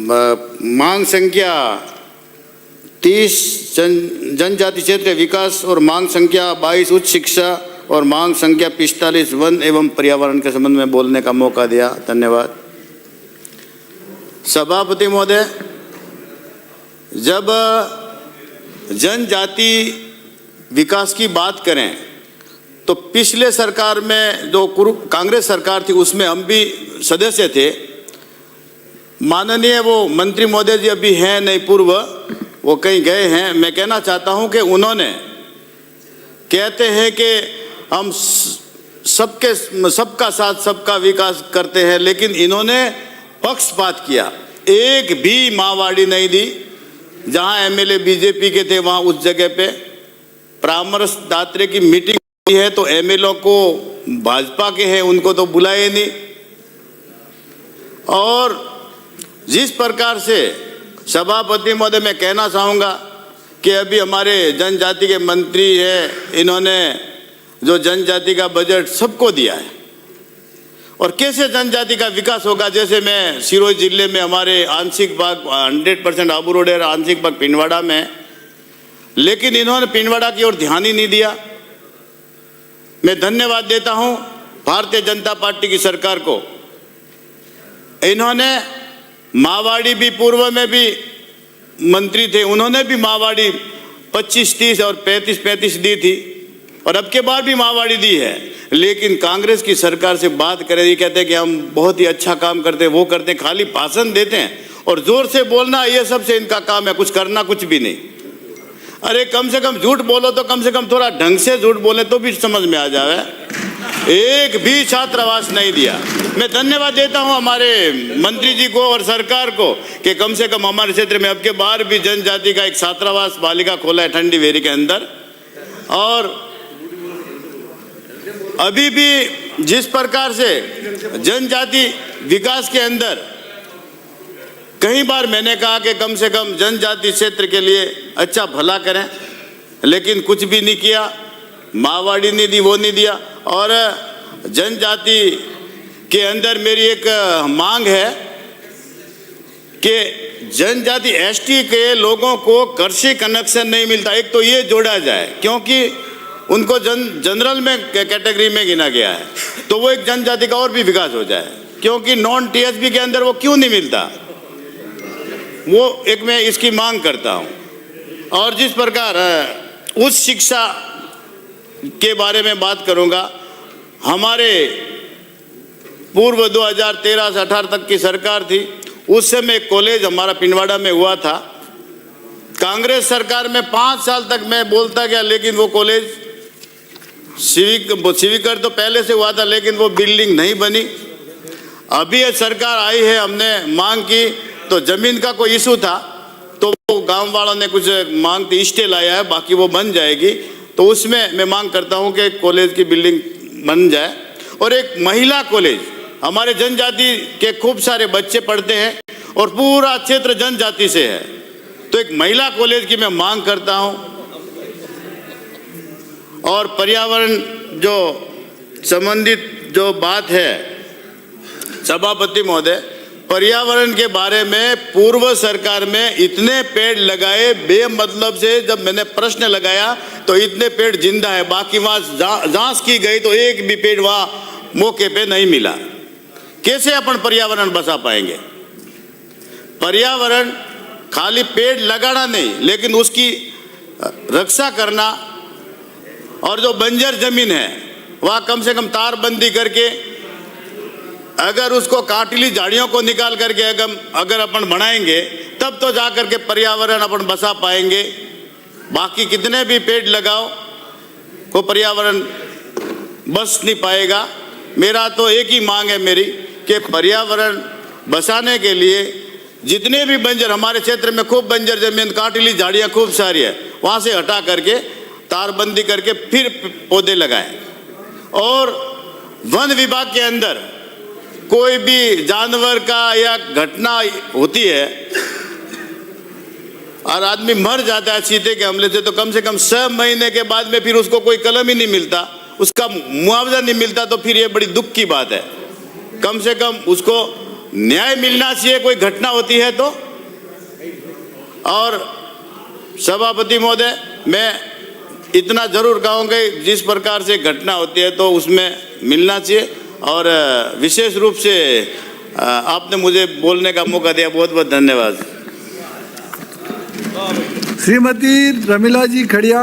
मांग संख्या 30 जनजाति क्षेत्र विकास और मांग संख्या 22 उच्च शिक्षा और मांग संख्या 45 वन एवं पर्यावरण के संबंध में बोलने का मौका दिया। धन्यवाद। सभापति महोदय, जब जनजाति विकास की बात करें तो पिछले सरकार में जो कांग्रेस सरकार थी उसमें हम भी सदस्य थे। माननीय वो मंत्री महोदय जी अभी हैं नहीं, पूर्व वो कहीं गए हैं। मैं कहना चाहता हूं कि उन्होंने कहते हैं कि हम सबका साथ सबका विकास करते हैं, लेकिन इन्होंने पक्षपात किया। एक भी माहवाड़ी नहीं दी। जहां एमएलए बीजेपी के थे वहां उस जगह पे परामर्शदात्री की मीटिंग हुई है तो एमएलए को भाजपा के हैं उनको तो बुलाए नहीं। और जिस प्रकार से सभापति महोदय मैं कहना चाहूँगा कि अभी हमारे जनजाति के मंत्री हैं, इन्होंने जो जनजाति का बजट सबको दिया है और कैसे जनजाति का विकास होगा। जैसे मैं सिरोही जिले में हमारे आंशिक भाग 100% आबू रोड है, आंशिक भाग पिंडवाड़ा में, लेकिन इन्होंने पिंडवाड़ा की ओर ध्यान ही नहीं दिया। मैं धन्यवाद देता हूं भारतीय जनता पार्टी की सरकार को। इन्होंने माहवाड़ी भी पूर्व में भी मंत्री थे, उन्होंने भी माहवाड़ी 25-30 और 35-35 दी थी और अब के बाद भी माहवाड़ी दी है। लेकिन कांग्रेस की सरकार से बात करें, ये कहते हैं कि हम बहुत ही अच्छा काम करते हैं, वो करते हैं, खाली भाषण देते हैं और जोर से बोलना, ये सबसे इनका काम है, कुछ करना कुछ भी नहीं। अरे कम से कम झूठ बोलो तो कम से कम थोड़ा ढंग से झूठ बोले तो भी समझ में आ जाए। एक भी छात्रावास नहीं दिया। मैं धन्यवाद देता हूं हमारे मंत्री जी को और सरकार को कि कम से कम हमारे क्षेत्र में अब के बार भी जनजाति का एक छात्रावास बालिका खोला है ठंडी वेरी के अंदर। और अभी भी जिस प्रकार से जनजाति विकास के अंदर कई बार मैंने कहा कि कम से कम जनजाति क्षेत्र के लिए अच्छा भला करें, लेकिन कुछ भी नहीं किया। माहवाड़ी नहीं दी, वो नहीं दिया। और जनजाति के अंदर मेरी एक मांग है कि जनजाति एसटी के लोगों को कृषि कनेक्शन नहीं मिलता, एक तो ये जोड़ा जाए, क्योंकि उनको जनरल में कैटेगरी में गिना गया है, तो वो एक जनजाति का और भी विकास हो जाए। क्योंकि नॉन टीएसपी के अंदर वो क्यों नहीं मिलता, वो एक मैं इसकी मांग करता हूँ। और जिस प्रकार उच्च शिक्षा के बारे में बात करूँगा, हमारे पूर्व 2013 से 18 तक की सरकार थी, उस समय कॉलेज हमारा पिंडवाड़ा में हुआ था। कांग्रेस सरकार में 5 साल तक मैं बोलता गया, लेकिन वो कॉलेज सिविकर तो पहले से हुआ था, लेकिन वो बिल्डिंग नहीं बनी। अभी ये सरकार आई है, हमने मांग की तो जमीन का कोई इशू था, तो वो गांव वालों ने कुछ मांग थी, स्टे लाया है, बाकी वो बन जाएगी। तो उसमें मैं मांग करता हूं कि कॉलेज की बिल्डिंग बन जाए। और एक महिला कॉलेज, हमारे जनजाति के खूब सारे बच्चे पढ़ते हैं और पूरा क्षेत्र जनजाति से है, तो एक महिला कॉलेज की मैं मांग करता हूं। और पर्यावरण जो संबंधित जो बात है, सभापति महोदय, पर्यावरण के बारे में पूर्व सरकार में इतने पेड़ लगाए बेमतलब से, जब मैंने प्रश्न लगाया तो इतने पेड़ जिंदा है, बाकी वहां जांच की गई तो एक भी पेड़ वहां मौके पे नहीं मिला। कैसे अपन पर्यावरण बचा पाएंगे? पर्यावरण खाली पेड़ लगाना नहीं, लेकिन उसकी रक्षा करना। और जो बंजर जमीन है वहाँ कम से कम तारबंदी करके, अगर उसको काटिली झाड़ियों को निकाल करके अगर अपन बनाएंगे तब तो जा करके पर्यावरण अपन बचा पाएंगे। बाकी कितने भी पेड़ लगाओ को पर्यावरण बच नहीं पाएगा। मेरा तो एक ही मांग है मेरी कि पर्यावरण बचाने के लिए जितने भी बंजर, हमारे क्षेत्र में खूब बंजर जमीन, काटिली झाड़ियाँ खूब सारी है, वहाँ से हटा करके तारबंदी करके फिर पौधे लगाएं। और वन विभाग के अंदर कोई भी जानवर का या घटना होती है और आदमी मर जाता है चीते के हमले से, तो कम से कम 6 महीने के बाद में फिर उसको कोई कलम ही नहीं मिलता, उसका मुआवजा नहीं मिलता, तो फिर ये बड़ी दुख की बात है। कम से कम उसको न्याय मिलना चाहिए कोई घटना होती है तो। और सभापति महोदय, मैं इतना जरूर कहूँगा कि जिस प्रकार से घटना होती है तो उसमें मिलना चाहिए। और विशेष रूप से आपने मुझे बोलने का मौका दिया, बहुत बहुत धन्यवाद। श्रीमती रमीला जी खड़िया।